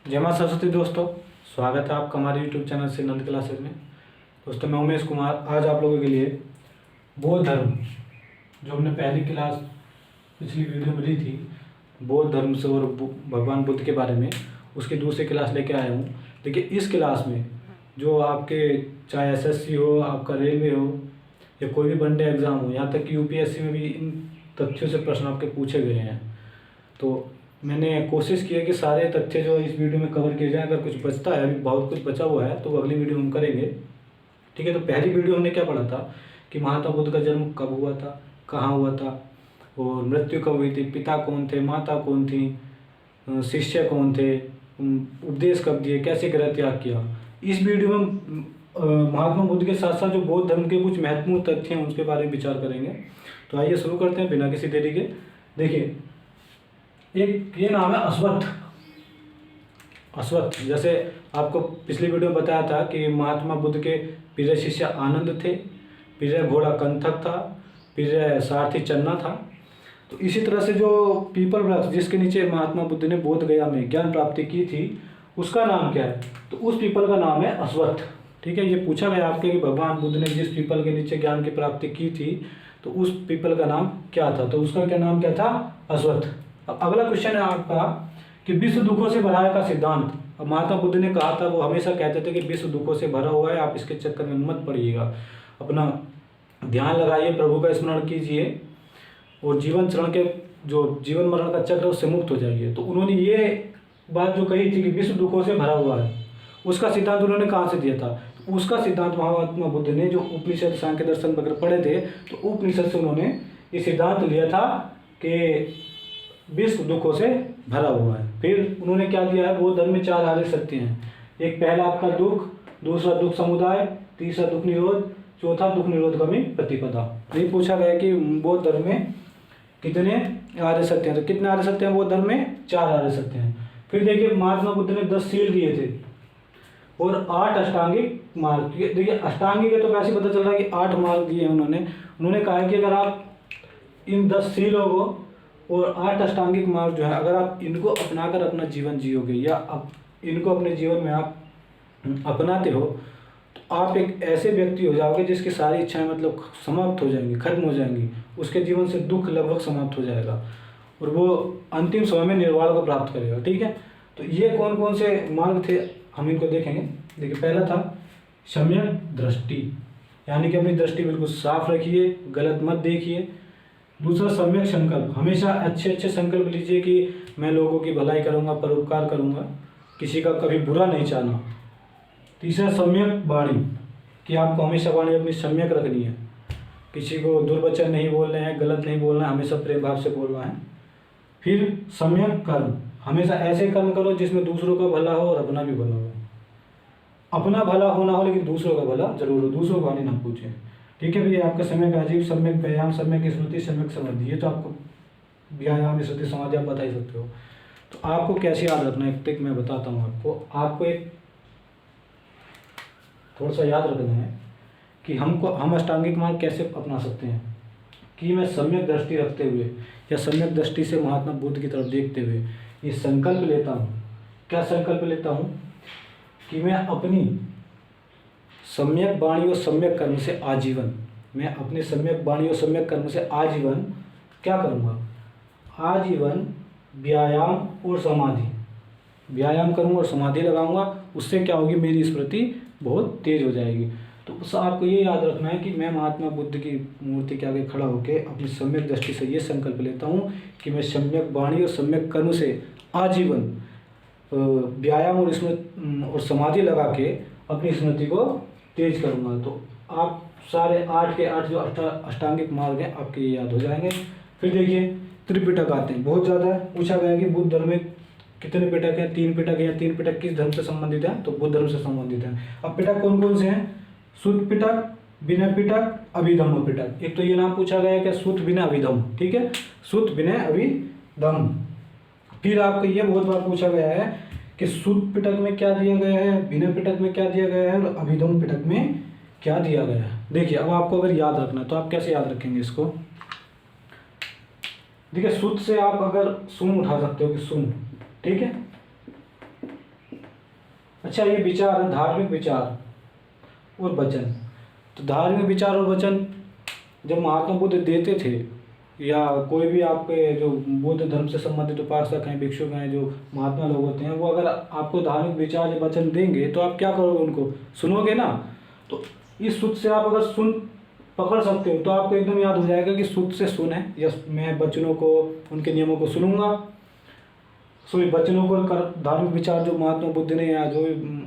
जय मां सरस्वती दोस्तों, स्वागत है आपका हमारे यूट्यूब चैनल से नंद क्लासेज में। दोस्तों मैं उमेश कुमार आज आप लोगों के लिए बौद्ध धर्म जो हमने पहली क्लास पिछली वीडियो में ली थी बौद्ध धर्म से और भगवान बुद्ध के बारे में, उसकी दूसरी क्लास लेके आया हूँ। देखिए इस क्लास में जो आपके चाहे एसएससी हो, आपका रेलवे हो या कोई भी वनडे एग्ज़ाम हो, यहाँ तक कि यूपीएससी में भी इन तथ्यों से प्रश्न आपके पूछे गए हैं। तो मैंने कोशिश की है कि सारे तथ्य जो इस वीडियो में कवर किए जाएं। अगर कुछ बचता है, अभी बहुत कुछ बचा हुआ है, तो अगली वीडियो हम करेंगे। ठीक है, तो पहली वीडियो हमने क्या पढ़ा था कि महात्मा बुद्ध का जन्म कब हुआ था, कहाँ हुआ था और मृत्यु कब हुई थी, पिता कौन थे, माता कौन थी, शिष्य कौन थे, उपदेश कब दिए, कैसे गृह त्याग किया। इस वीडियो में महात्मा बुद्ध के साथ साथ जो बौद्ध धर्म के कुछ महत्वपूर्ण तथ्य हैं उसके बारे में विचार करेंगे। तो आइए शुरू करते हैं बिना किसी देरी के। देखिए एक ये नाम है अश्वत्थ। अश्वत्थ जैसे आपको पिछली वीडियो में बताया था कि महात्मा बुद्ध के प्रिय शिष्य आनंद थे, प्रिय घोड़ा कंथक था, प्रिय सारथी चन्ना था। तो इसी तरह से जो पीपल वृक्ष जिसके नीचे महात्मा बुद्ध ने बोध गया में ज्ञान प्राप्ति की थी उसका नाम क्या है, तो उस पीपल का नाम है अश्वत्थ। ठीक है, ये पूछा गया आपके कि भगवान बुद्ध ने जिस पीपल के नीचे ज्ञान की प्राप्ति की थी तो उस पीपल का नाम क्या था, तो उसका क्या नाम क्या था, अश्वत्थ। अब अगला क्वेश्चन है आपका कि विश्व दुखों से भरा है का सिद्धांत। अब महात्मा बुद्ध ने कहा था, वो हमेशा कहते थे कि विश्व दुखों से भरा हुआ है, आप इसके चक्कर में मत पड़िएगा, अपना ध्यान लगाइए, प्रभु का स्मरण कीजिए और जीवन चरण के जो जीवन मरण का चक्र उससे मुक्त हो जाइए। तो उन्होंने ये बात जो कही थी कि विश्व दुखों से भरा हुआ है, उसका सिद्धांत उन्होंने कहाँ से दिया था, तो उसका सिद्धांत महात्मा बुद्ध ने जो उपनिषद सांख्य दर्शन वगैरह पढ़े थे तो उपनिषद से उन्होंने ये सिद्धांत लिया था कि विश्व दुखों से भरा हुआ है। फिर उन्होंने क्या दिया है, बौद्ध धर्म में 4 आर्य सत्य हैं। एक पहला आपका दुख, दूसरा दुख समुदाय, तीसरा दुख निरोध, चौथा दुख निरोधगामी प्रतिपदा। ये पूछा गया कि बौद्ध धर्म में कितने आर्य सत्य हैं, तो कितने आर्य सत्य हैं बौद्ध धर्म में, 4 आर्य सत्य हैं। फिर देखिए महात्मा बुद्ध ने 10 सील दिए थे और 8 अष्टांगिक मार्ग। देखिए अष्टांगिक है तो वैसे पता चल रहा है कि 8 मार्ग दिए हैं उन्होंने कहा है कि अगर आप इन 10 सीलों को और 8 अष्टांगिक मार्ग जो है अगर आप इनको अपनाकर अपना जीवन जियोगे या इनको अपने जीवन में आप अपनाते हो तो आप एक ऐसे व्यक्ति हो जाओगे जिसकी सारी इच्छाएं मतलब समाप्त हो जाएंगी, खत्म हो जाएंगी, उसके जीवन से दुख लगभग समाप्त हो जाएगा और वो अंतिम समय में निर्वाण को प्राप्त करेगा। ठीक है, तो ये कौन कौन से मार्ग थे हम इनको देखेंगे। देखिए पहला था सम्यक दृष्टि, यानी कि अपनी दृष्टि बिल्कुल साफ रखिए, गलत मत देखिए। दूसरा सम्यक संकल्प, हमेशा अच्छे अच्छे संकल्प लीजिए कि मैं लोगों की भलाई करूंगा, परोपकार करूंगा, किसी का कभी बुरा नहीं चाहना। तीसरा सम्यक वाणी, कि आपको हमेशा वाणी अपनी सम्यक रखनी है, किसी को दुर्वचन नहीं बोलने हैं, गलत नहीं बोलना है, हमेशा प्रेम भाव से बोलना है। फिर सम्यक कर्म, हमेशा ऐसे कर्म करो जिसमें दूसरों का भला हो और अपना भी भला हो। अपना भला होना हो लेकिन दूसरों का भला जरूर हो, दूसरों को हानि ना पूछे। ठीक है भैया, आपका सम्यक आजीव, सम्यक व्यायाम, सम्यक स्मृति, सम्यक समाधि, ये तो आपको व्यायाम स्मृति समाधि आप बता ही सकते हो। तो आपको कैसे याद रखना है, एक मैं बताता हूँ आपको एक थोड़ा सा याद रखना है कि हम अष्टांगिक मार्ग कैसे अपना सकते हैं, कि मैं सम्यक दृष्टि रखते हुए या सम्यक दृष्टि से महात्मा बुद्ध की तरफ देखते हुए ये संकल्प लेता हूँ। क्या संकल्प लेता हूँ कि मैं अपनी सम्यक वाणी और सम्यक कर्म से आजीवन, मैं अपने सम्यक वाणी और सम्यक कर्म से आजीवन क्या करूँगा, आजीवन व्यायाम और समाधि, व्यायाम करूँगा और समाधि लगाऊंगा। उससे क्या होगी, मेरी स्मृति बहुत तेज हो जाएगी। तो उस आपको ये याद रखना है कि मैं महात्मा बुद्ध की मूर्ति के आगे खड़ा होकर अपनी सम्यक दृष्टि से ये संकल्प लेता हूँ कि मैं सम्यक वाणी और सम्यक कर्म से आजीवन व्यायाम और समाधि लगा के अपनी स्मृति को तेज करूँगा। तो आप सारे 8 के 8 जो अष्टांगिक मार्ग हैं आपके ये याद हो जाएंगे। फिर देखिए त्रिपिटक आते हैं, बहुत ज़्यादा है। पूछा गया कि बुद्ध धर्म में कितने पिटक हैं, 3 पिटक हैं। 3 पिटक किस धर्म से संबंधित हैं, तो बुद्ध धर्म से संबंधित हैं। अब पिटक कौन कौन से हैं, सुत्त पिटक, विनय पिटक, अभिधम्म पिटक। एक तो ये नाम पूछा गया है कि सुत्त विनय अभिधम्म। ठीक है, सुत्त विनय अभिधम्म। फिर आपको ये बहुत बार पूछा गया है कि सुत्त पिटक में क्या दिया गया है, विनय पिटक में क्या दिया गया है और अभिधम्म पिटक में क्या दिया गया है। देखिए अब आपको अगर याद रखना है तो आप कैसे याद रखेंगे इसको। देखिए सुत्त से आप अगर सुन उठा सकते हो कि सुन, ठीक है, अच्छा, ये विचार है धार्मिक विचार और वचन। तो धार्मिक विचार और वचन जब महात्मा बुद्ध देते थे, या कोई भी आपके जो बुद्ध धर्म से संबंधित उपासक हैं, भिक्षुक हैं, जो महात्मा लोग होते हैं, वो अगर आपको धार्मिक विचार या वचन देंगे तो आप क्या करोगे, उनको सुनोगे ना। तो इस सूत्र से आप अगर सुन पकड़ सकते हो तो आपको एकदम याद हो जाएगा कि सूत्र से सुन है, या मैं वचनों को, उनके नियमों को सुनूंगा। सो वचनों को धार्मिक विचार जो महात्मा बुद्ध ने या जो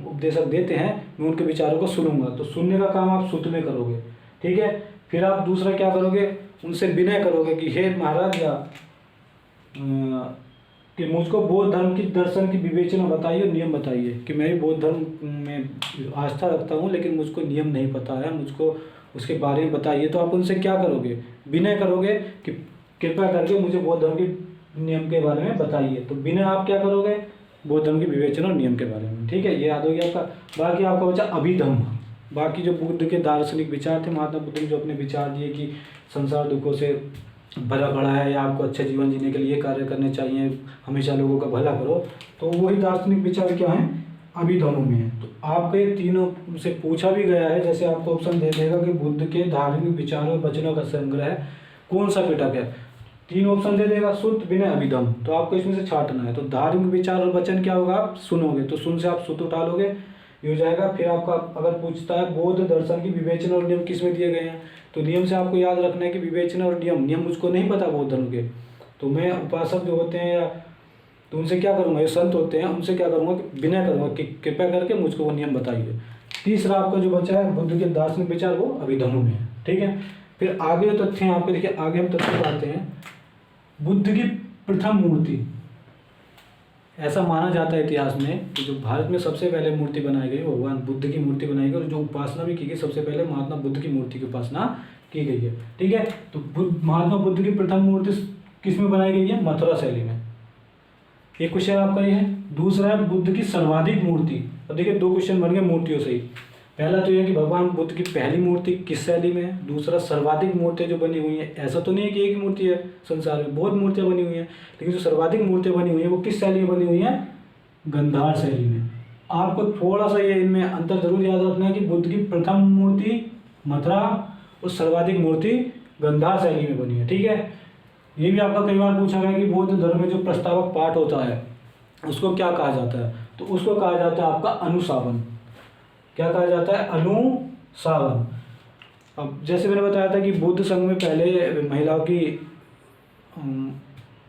उपदेशक देते हैं, मैं उनके विचारों को सुनूंगा। तो सुनने का काम आप सूत्र में करोगे, ठीक है। फिर आप दूसरा क्या करोगे, उनसे विनय करोगे कि हे महाराज, या कि मुझको बौद्ध धर्म की दर्शन की विवेचना बताइए, नियम बताइए, कि मैं भी बौद्ध धर्म में आस्था रखता हूँ लेकिन मुझको नियम नहीं पता है, मुझको उसके बारे में बताइए। तो आप उनसे क्या करोगे, विनय करोगे कि कृपया करके मुझे बौद्ध धर्म के नियम के बारे में बताइए। तो विनय आप क्या करोगे, बौद्ध धर्म की विवेचना और नियम के बारे में, ठीक है। ये याद हो गया आपका। बाकी आपका बचा अभिधम्म। बाकी जो बुद्ध के दार्शनिक विचार थे, महात्मा बुद्ध ने जो अपने विचार दिए कि संसार दुखों से भरा पड़ा है, या आपको अच्छे जीवन जीने के लिए कार्य करने चाहिए, हमेशा लोगों का भला करो, तो वही दार्शनिक विचार क्या है, अभिधम्म में है। तो आपके तीनों से पूछा भी गया है, जैसे आपको ऑप्शन दे देगा कि बुद्ध के धार्मिक विचारों वचनों का संग्रह कौन सा पिटक है, 3 ऑप्शन दे देगा, शुद्ध, विनय, अभिधम्म। तो आपको इसमें से छांटना है। तो धार्मिक विचार और वचन क्या होगा, आप सुनोगे, तो सुन से आप सूत्र उठा लोगे, ये हो जाएगा। फिर आपका अगर पूछता है बौद्ध दर्शन की विवेचना और नियम किस में दिए गए हैं, तो नियम से आपको याद रखना है कि विवेचना और नियम मुझको नहीं पता बौद्ध धर्म के, तो मैं उपासक जो होते हैं, या तो उनसे क्या करूँगा, ये संत होते हैं, उनसे क्या करूँगा, विनय करूँगा कि कृपया करके मुझको वो नियम बताइए। तीसरा आपका जो बचा है बुद्ध के दार्शनिक विचार, वो अभिधम्म में है, ठीक है। फिर आगे जो तथ्य हैं आपके, देखिए आगे हम तथ्य पाते हैं। बुद्ध की प्रथम मूर्ति, ऐसा माना जाता है इतिहास में कि जो भारत में सबसे पहले मूर्ति बनाई गई, भगवान बुद्ध की मूर्ति बनाई गई, और जो उपासना भी की गई, सबसे पहले महात्मा बुद्ध की मूर्ति की उपासना की गई है, ठीक है। तो महात्मा बुद्ध की प्रथम मूर्ति किस में बनाई गई है, मथुरा शैली में। एक क्वेश्चन आपका ये है। दूसरा है बुद्ध की सर्वाधिक मूर्ति। अब देखिए 2 क्वेश्चन बन गए मूर्तियों से ही। पहला तो यह कि भगवान बुद्ध की पहली मूर्ति किस शैली में है। दूसरा, सर्वाधिक मूर्तियाँ जो बनी हुई हैं, ऐसा तो नहीं है कि एक ही मूर्ति है, संसार में बहुत मूर्तियाँ बनी हुई हैं, लेकिन जो सर्वाधिक मूर्तियाँ बनी हुई हैं वो किस शैली में बनी हुई हैं, गंधार शैली में। आपको थोड़ा सा ये इनमें अंतर जरूर याद रखना है कि बुद्ध की प्रथम मूर्ति मथुरा और सर्वाधिक मूर्ति गंधार शैली में बनी है, ठीक है। ये भी आपका कई बार पूछा गया कि बौद्ध धर्म में जो प्रस्तावक पाठ होता है उसको क्या कहा जाता है, तो उसको कहा जाता है आपका अनुशासन। क्या कहा जाता है, अनुशासन। अब जैसे मैंने बताया था कि बुद्ध संघ में पहले महिलाओं की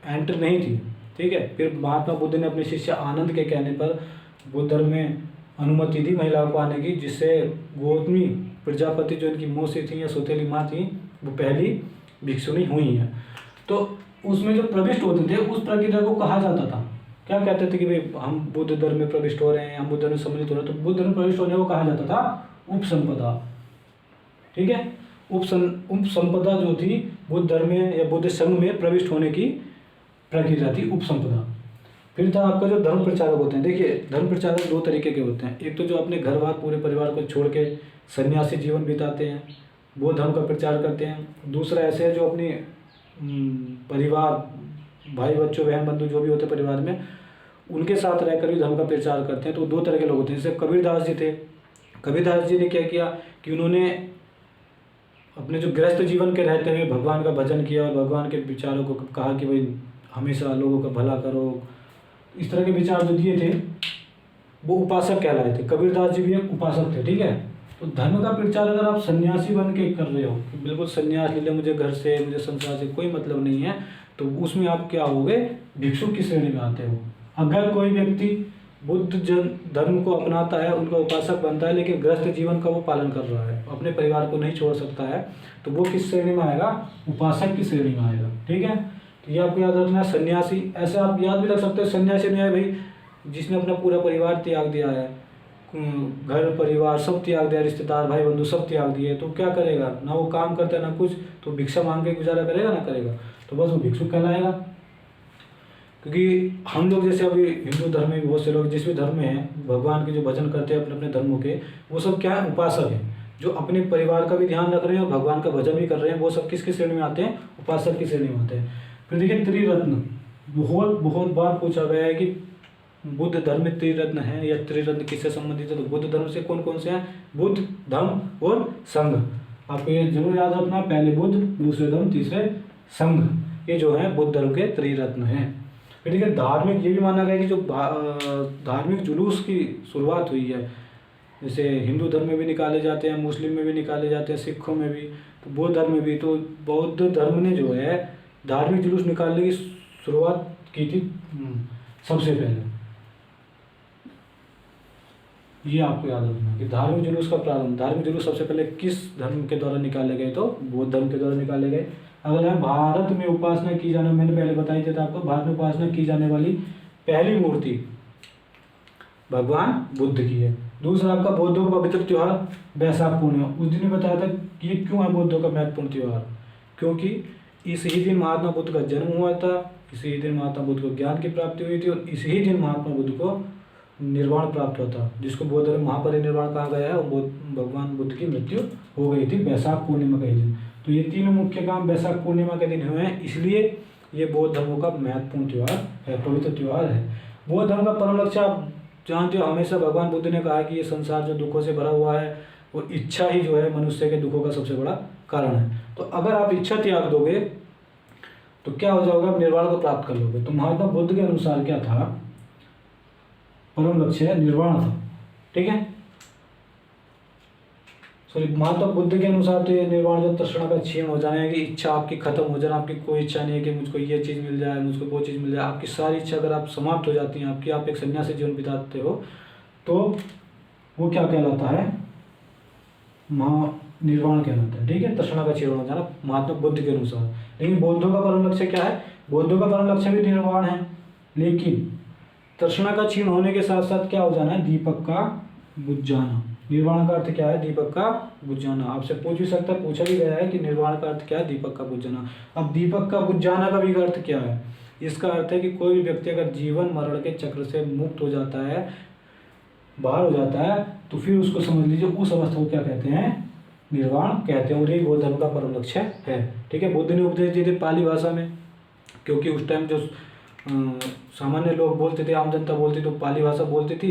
एंट्री नहीं थी, ठीक है। फिर महात्मा बुद्ध ने अपने शिष्य आनंद के कहने पर बुद्ध धर्म में अनुमति दी महिलाओं को आने की, जिससे गौतमी प्रजापति जो इनकी मौसी थी या सौतेली माँ थी, वो पहली भिक्षुणी हुई हैं। तो उसमें जो प्रविष्ट होते थे उस प्रक्रिया को कहा जाता था, क्या कहते थे कि भाई हम बुद्ध धर्म में प्रविष्ट हो रहे हैं, हम बुद्ध धर्म में सम्मिलित हो रहे हैं, तो बुद्ध धर्म में प्रविष्ट होने को कहा जाता था उपसंपदा, ठीक है। उपसंपदा जो थी बुद्ध धर्म में या बुद्ध संघ में प्रविष्ट होने की प्रक्रिया थी, उपसंपदा। फिर था आपका जो धर्म प्रचारक होते हैं। देखिए धर्म प्रचारक 2 तरीके के होते हैं। एक तो जो अपने घर बार पूरे परिवार को छोड़ के सन्यासी जीवन बिताते हैं, वो धर्म का प्रचार करते हैं। दूसरा ऐसे है जो अपनी परिवार, भाई बच्चों बहन बंधु जो भी होते हैं परिवार में, उनके साथ रहकर भी धर्म का प्रचार करते हैं। तो 2 तरह के लोग होते हैं। जैसे कबीरदास जी थे। कबीरदास जी ने क्या किया कि उन्होंने अपने जो गृहस्थ जीवन के रहते हुए भगवान का भजन किया और भगवान के विचारों को कहा कि भाई हमेशा लोगों का भला करो। इस तरह के विचार जो दिए थे वो उपासक कहलाए थे। कबीरदास जी भी एक उपासक थे, ठीक है। तो धर्म का प्रचार अगर आप सन्यासी बन के कर रहे हो कि बिल्कुल सन्यास ले लो, मुझे घर से, मुझे संसार से कोई मतलब नहीं है, तो उसमें आप क्या होगे, भिक्षुक की श्रेणी में आते हो। अगर कोई व्यक्ति बुद्ध धर्म को अपनाता है, उनका उपासक बनता है, लेकिन गृहस्थ जीवन का वो पालन कर रहा है, अपने परिवार को नहीं छोड़ सकता है, तो वो किस श्रेणी में आएगा, उपासक की श्रेणी में आएगा, ठीक है। तो ये आपको याद रखना है। सन्यासी, ऐसे आप याद भी रख सकते हो, सन्यासी नहीं है भाई जिसने अपना पूरा परिवार त्याग दिया है, घर परिवार सब त्याग दिया, रिश्तेदार भाई बंधु सब त्याग दिए, तो क्या करेगा, ना वो काम करता है ना कुछ, तो भिक्षा मांग के गुजारा करेगा ना करेगा, तो बस वो भिक्षुक कहलाएगा। क्योंकि हम लोग जैसे अभी हिंदू धर्म में बहुत से लोग जिस भी धर्म में हैं, भगवान के जो भजन करते हैं अपने अपने धर्मों के, वो सब क्या है, उपासक हैं, जो अपने परिवार का भी ध्यान रख रहे हैं और भगवान का भजन भी कर रहे हैं। वो सब किसकी श्रेणी में आते हैं, उपासक की श्रेणी में आते हैं। फिर देखिए त्रिरत्न, बहुत बहुत बार पूछा गया है कि बुद्ध धर्म त्रिरत्न है या त्रिरत्न किससे संबंधित है, तो बुद्ध धर्म से कौन कौन से हैं, बुद्ध, धम्म और संघ। आपको ये जरूर याद रखना, पहले बुद्ध, दूसरे धम्म, तीसरे संघ, ये जो है बुद्ध धर्म के त्रिरत्न हैं। फिर देखिए धार्मिक, ये भी माना गया कि जो धार्मिक जुलूस की शुरुआत हुई है, जैसे हिंदू धर्म में भी निकाले जाते हैं, मुस्लिम में भी निकाले जाते हैं, सिखों में भी, तो बौद्ध धर्म में भी, तो बौद्ध धर्म ने जो है धार्मिक जुलूस निकालने की शुरुआत की थी सबसे पहले। ये आपको याद रखना कि धार्मिक जुलूस का प्रारंभ, धार्मिक जुलूस सबसे पहले किस धर्म के द्वारा निकाले गए, तो बौद्ध धर्म के द्वारा निकाले गए। अगला है भारत में उपासना की जाने, मैंने पहले बताई थी आपको, भारत में उपासना की जाने वाली पहली मूर्ति भगवान बुद्ध की है। दूसरा आपका बौद्धों का पवित्र त्योहार वैशाख पूर्णिमा, उस दिन भी बताया था कि ये क्यों है बौद्धों का महत्वपूर्ण त्योहार, क्योंकि इस ही दिन महात्मा बुद्ध का जन्म हुआ था, इसी दिन महात्मा बुद्ध को ज्ञान की प्राप्ति हुई थी, और इसी ही दिन महात्मा बुद्ध को निर्वाण प्राप्त हुआ था, जिसको बौद्ध धर्म महापरिनिर्वाण कहा गया है, और भगवान बुद्ध की मृत्यु हो गई थी वैशाख पूर्णिमा का ही दिन। तो ये तीनों मुख्य काम वैशाख पूर्णिमा के दिन हुए हैं, इसलिए ये बौद्ध धर्मों का महत्वपूर्ण त्योहार है, पवित्र त्योहार है। बौद्ध धर्म का परम लक्ष्य आप जानते हो, हमेशा भगवान बुद्ध ने कहा कि ये संसार जो दुखों से भरा हुआ है, और इच्छा ही जो है मनुष्य के दुखों का सबसे बड़ा कारण है। तो अगर आप इच्छा त्याग दोगे तो क्या हो जाओगे, आप निर्वाण को प्राप्त कर लोगे। तो महात्मा बुद्ध के अनुसार क्या था, परम लक्ष्य निर्वाण था, ठीक है। सॉरी, महात्मा बुद्ध के अनुसार तो ये निर्वाण जो तृष्णा का क्षीण हो जाना है, कि इच्छा आपकी खत्म हो जाना, आपकी कोई इच्छा नहीं है कि मुझको ये चीज़ मिल जाए, मुझको वो चीज़ मिल जाए, आपकी सारी इच्छा अगर आप समाप्त हो जाती हैं आपकी, आप एक सन्यासी जीवन बिताते हो, तो वो क्या कहलाता है, निर्वाण कहलाता है, ठीक है, तृष्णा का क्षीण हो जाना महात्मा बुद्ध के अनुसार। लेकिन बौद्धों का परम लक्ष्य क्या है, बौद्धों का परम लक्ष्य भी निर्वाण है, लेकिन तृष्णा का क्षीण होने के साथ साथ क्या हो जाना है, दीपक का बुझ जाना। निर्वाण का अर्थ क्या है, दीपक का बुझ जाना। आपसे पूछ भी सकता है, पूछा भी गया है कि निर्वाण का अर्थ क्या है, दीपक का बुझ जाना। अब दीपक का बुझ जाना का भी अर्थ क्या है, इसका अर्थ है कि कोई भी व्यक्ति अगर जीवन मरण के चक्र से मुक्त हो जाता है, बाहर हो जाता है, तो फिर उसको समझ लीजिए उस अवस्था को क्या कहते हैं, निर्वाण कहते हैं, और यही बौद्ध धर्म का परम लक्ष्य है, ठीक है। बुद्ध ने उपदेश दिए थे पाली भाषा में, क्योंकि उस टाइम जो सामान्य लोग बोलते थे, आम जनता बोलती तो पाली भाषा बोलती थी,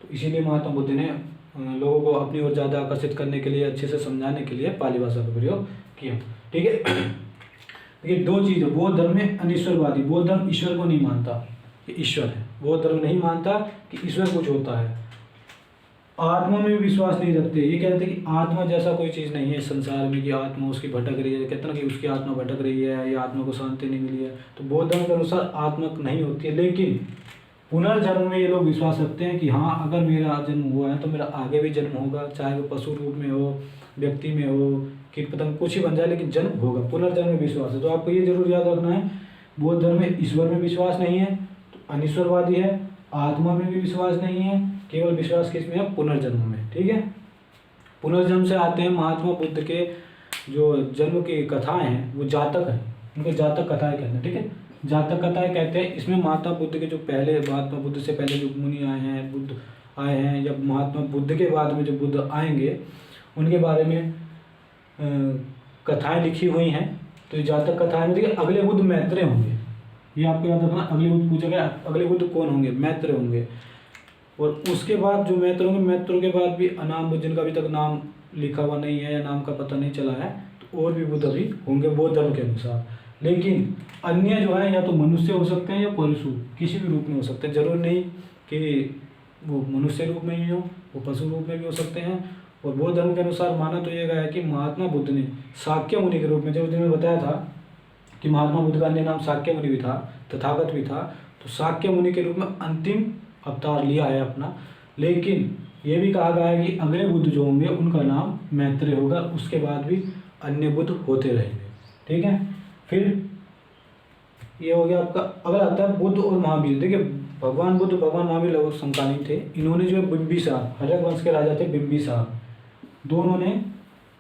तो इसीलिए महात्मा बुद्ध ने लोगों को अपनी ओर ज़्यादा आकर्षित करने के लिए, अच्छे से समझाने के लिए पाली भाषा का प्रयोग किया, ठीक है। देखिए दो चीज़ है, बौद्ध धर्म में अनिश्वरवादी, बौद्ध धर्म ईश्वर को नहीं मानता कि ईश्वर है, बौद्ध धर्म नहीं मानता कि ईश्वर कुछ होता है, आत्मा में भी विश्वास नहीं रखते। ये कहते हैं कि आत्मा जैसा कोई चीज़ नहीं है संसार में कि आत्मा उसकी भटक रही है, कहते ना कि उसकी आत्मा भटक रही है या आत्मा को शांति नहीं मिली है। तो बौद्ध धर्म के अनुसार आत्मा नहीं होती है, लेकिन पुनर्जन्म में ये लोग विश्वास रखते हैं कि हाँ, अगर मेरा जन्म हुआ है तो मेरा आगे भी जन्म होगा, चाहे वो पशु रूप में हो, व्यक्ति में हो, कीट पतंग कुछ ही बन जाए, लेकिन जन्म होगा। पुनर्जन्म में विश्वास है। तो आपको ये जरूर याद रखना है, बौद्ध धर्म में ईश्वर में विश्वास नहीं है, तो अनिश्वरवादी है, आत्मा में भी विश्वास नहीं है, केवल विश्वास किस में है, पुनर्जन्म में, ठीक है। पुनर्जन्म से आते हैं महात्मा बुद्ध के जो जन्म की कथाएं हैं, वो जातक है, उनको जातक कथाएं कहते हैं, ठीक है, जातक कथाएं कहते हैं। इसमें महात्मा बुद्ध के जो पहले, महात्मा बुद्ध से पहले जो मुनि आए हैं, बुद्ध आए हैं, या महात्मा बुद्ध के बाद में जो बुद्ध आएंगे उनके बारे में कथाएं लिखी हुई हैं। तो ये जातक कथाएं में देखिए, अगले बुद्ध मैत्रेय होंगे, ये आपको याद रखना। अगले बुद्ध पूछा गया, अगले बुद्ध कौन होंगे, मैत्रेय होंगे। और उसके बाद जो मैत्रेय होंगे, मैत्रेय के बाद भी अनाम बुद्ध, जिनका अभी तक नाम लिखा हुआ नहीं है या नाम का पता नहीं चला है, तो और भी बुद्ध अभी होंगे बौद्ध धर्म के अनुसार। लेकिन अन्य जो है, या तो मनुष्य हो सकते हैं या पशु, किसी भी रूप में हो सकते हैं, जरूर नहीं कि वो मनुष्य रूप में ही हो, वो पशु रूप में भी हो सकते हैं। और बौद्ध धर्म के अनुसार माना तो ये गया है कि महात्मा बुद्ध ने शाक्य मुनि के रूप में, जो मैंने बताया था कि महात्मा बुद्ध का अन्य नाम शाक्य मुनि भी था, तथागत भी था, तो शाक्य मुनि के रूप में अंतिम अवतार लिया है अपना। लेकिन ये भी कहा गया है कि अगले बुद्ध जो होंगे उनका नाम मैत्रेय होगा, उसके बाद भी अन्य बुद्ध होते रहेंगे, ठीक है। फिर ये हो गया आपका। अगला आता है बुद्ध और महावीर। देखिए भगवान बुद्ध, भगवान महावीर लगभग समकालीन थे। इन्होंने जो है बिंबिसार, हर्यक वंश के राजा थे बिंबिसार, दोनों ने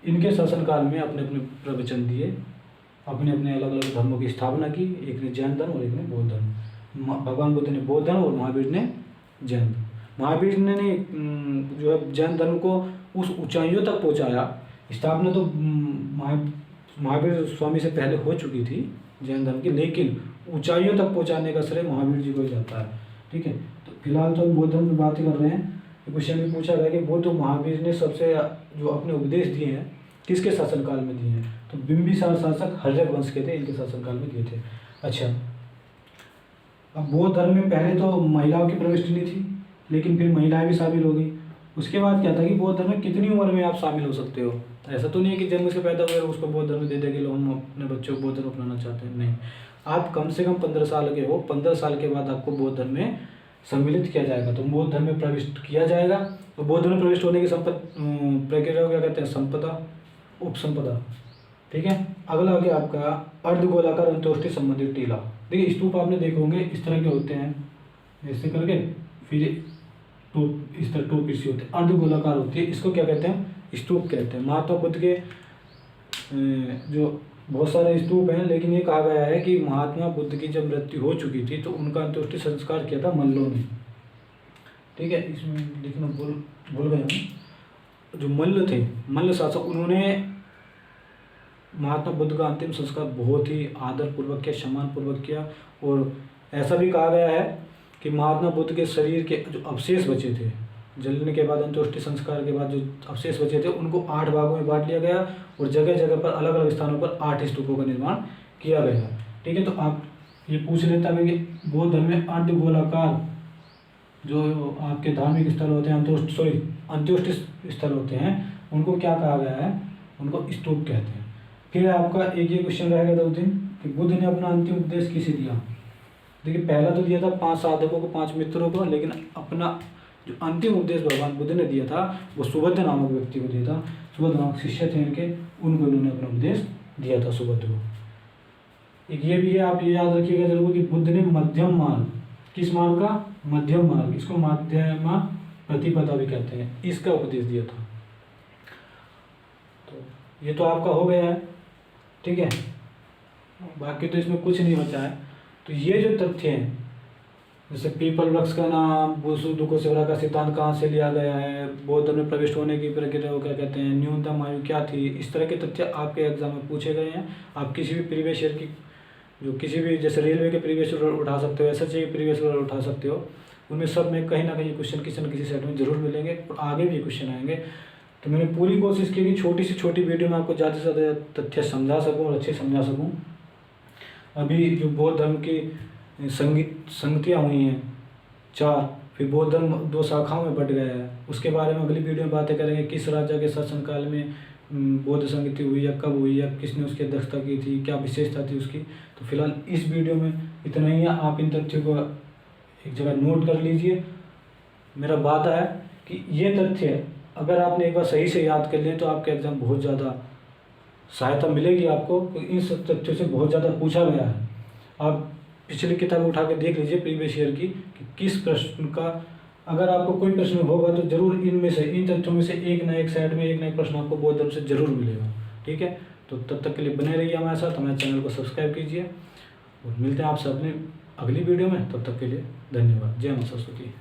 इनके शासनकाल में अपने अपने प्रवचन दिए, अपने अपने अलग अलग धर्मों की स्थापना की। एक ने जैन धर्म और एक ने बौद्ध धर्म। भगवान बुद्ध ने बौद्ध धर्म और महावीर ने जैन धर्म। महावीर ने जो है जैन धर्म को उस ऊंचाइयों तक पहुंचाया। स्थापना तो महावीर स्वामी से पहले हो चुकी थी जैन धर्म की, लेकिन ऊंचाइयों तक पहुंचाने का श्रेय महावीर जी को ही जाता है। ठीक है। तो फिलहाल तो हम बौद्ध धर्म की बात कर रहे हैं। क्वेश्चन भी पूछा गया कि बुद्ध महावीर ने सबसे जो अपने उपदेश दिए हैं किसके शासनकाल में दिए हैं, तो बिंबिसार शासक हर्यक वंश के थे, इनके शासनकाल में दिए थे। अच्छा, अब बौद्ध धर्म में पहले तो महिलाओं की प्रविष्टि नहीं थी, लेकिन फिर महिलाएं भी शामिल हो गई। उसके बाद क्या था कि बौद्ध धर्म में कितनी उम्र में आप शामिल हो सकते हो। ऐसा तो नहीं है कि जन्म से पैदा हुए उसको बौद्ध धर्म दे देंगे, लोग हम अपने बच्चों को बौद्ध धर्म अपनाना चाहते हैं, नहीं। आप कम से कम 15 साल के हो, 15 साल के बाद आपको बौद्ध धर्म में सम्मिलित किया जाएगा, तो बौद्ध धर्म में प्रविष्ट किया जाएगा। तो बौद्ध धर्म में प्रविष्ट होने की प्रक्रिया को क्या कहते हैं, संपदा, उपसंपदा, ठीक है। अगला आ गया आपका अर्धगोलाकार अंत्योष्टि संबंधित टीला। देखिए स्तूप आपने देखे होंगे, इस तरह के होते हैं, ऐसे करके फिर टोप, इस तरह टोप इसी होते हैं, अर्धगोलाकार होती है, इसको क्या कहते हैं, स्तूप कहते हैं। महात्मा बुद्ध के जो बहुत सारे स्तूप हैं, लेकिन ये कहा गया है कि महात्मा बुद्ध की जब मृत्यु हो चुकी थी तो उनका अंत्येष्टि संस्कार किया था मल्लों ने, ठीक है। इसमें लिखना भूल गए हम। जो मल्ल थे, मल्ल शासक, उन्होंने महात्मा बुद्ध का अंतिम संस्कार बहुत ही आदरपूर्वक किया, सम्मानपूर्वक किया। और ऐसा भी कहा गया है कि महात्मा बुद्ध के शरीर के जो अवशेष बचे थे, जलने के बाद अंत्येष्टि संस्कार के बाद जो अवशेष बचे थे, उनको 8 भागों में बांट लिया गया और जगह जगह पर अलग अलग स्थानों पर 8 स्तूपों का निर्माण किया गया, ठीक है। तो आप ये पूछ लेता है कि बौद्ध धर्म में अर्धगोलाकार जो आपके धार्मिक स्थल होते हैं, अंत्योष्टि स्थल होते हैं, उनको क्या कहा गया है, उनको स्तूप कहते हैं। फिर आपका एक ये क्वेश्चन रहेगा 2 दिन कि बुद्ध ने अपना अंतिम उपदेश किसे दिया। देखिए पहला तो दिया था 5 साधकों को, 5 मित्रों को, लेकिन अपना जो अंतिम उपदेश भगवान बुद्ध ने दिया था वो सुबुद्ध नामक व्यक्ति को दिया था। सुबुद्ध नामक शिष्य थे इनके, उनको इन्होंने अपना उपदेश दिया था, सुबुद्ध को। एक ये भी है, आप ये याद रखिएगा जरूर कि बुद्ध ने मध्यम मार्ग, किस मार्ग का, मध्यम मार्ग, इसको मध्यमा प्रतिपदा भी कहते हैं, इसका उपदेश दिया था। तो ये तो आपका हो गया है, ठीक है। बाकी तो इसमें कुछ नहीं बचा है। तो ये जो तथ्य हैं, जैसे पीपल वृक्ष का नाम, बुसुदुकोसेवरा का सिद्धांत कहाँ से लिया गया है, बौद्ध धर्म में प्रविष्ट होने की प्रक्रिया को क्या कहते हैं, न्यूनतम आयु क्या थी, इस तरह के तथ्य आपके एग्जाम में पूछे गए हैं। आप किसी भी प्रीवियस ईयर की, जो किसी भी, जैसे रेलवे के प्रीवियस ईयर उठा सकते हो, SSC के प्रीवियस ईयर उठा सकते हो, उनमें सब में कहीं ना कहीं क्वेश्चन किसी न किसी सेट में जरूर मिलेंगे और आगे भी क्वेश्चन आएंगे। तो मैंने पूरी कोशिश की कि छोटी से छोटी वीडियो में आपको ज़्यादा से ज़्यादा तथ्य समझा सकूँ और अच्छे समझा सकूँ। अभी जो बौद्ध धर्म की संगतियाँ हुई हैं 4, फिर बौद्ध धर्म 2 शाखाओं में बट गया है, उसके बारे में अगली वीडियो में बातें करेंगे। किस राजा के शासनकाल में बौद्ध संगति हुई, या कब हुई, या किसने उसकी अध्यक्षता की थी, क्या विशेषता थी उसकी। तो फिलहाल इस वीडियो में इतना ही है। आप इन तथ्यों को एक जगह नोट कर लीजिए। मेरा वादा है कि ये तथ्य अगर आपने एक बार सही से याद कर लिए तो आपके एग्ज़ाम बहुत ज़्यादा सहायता मिलेगी आपको, क्योंकि इन सब तथ्यों से बहुत ज़्यादा पूछा गया है। आप पिछली किताबें उठा के देख लीजिए प्रीवियस ईयर की, कि किस प्रश्न का, अगर आपको कोई प्रश्न होगा तो जरूर इनमें से, इन तथ्यों में से एक ना एक साइड में एक ना एक प्रश्न आपको बौद्ध धर्म से जरूर मिलेगा, ठीक है। तो तब तक के लिए बने रहिए हमारे साथ, हमारे चैनल को सब्सक्राइब कीजिए और मिलते हैं आपसे अपने अगली वीडियो में। तब तक के लिए धन्यवाद। जय मां सरस्वती।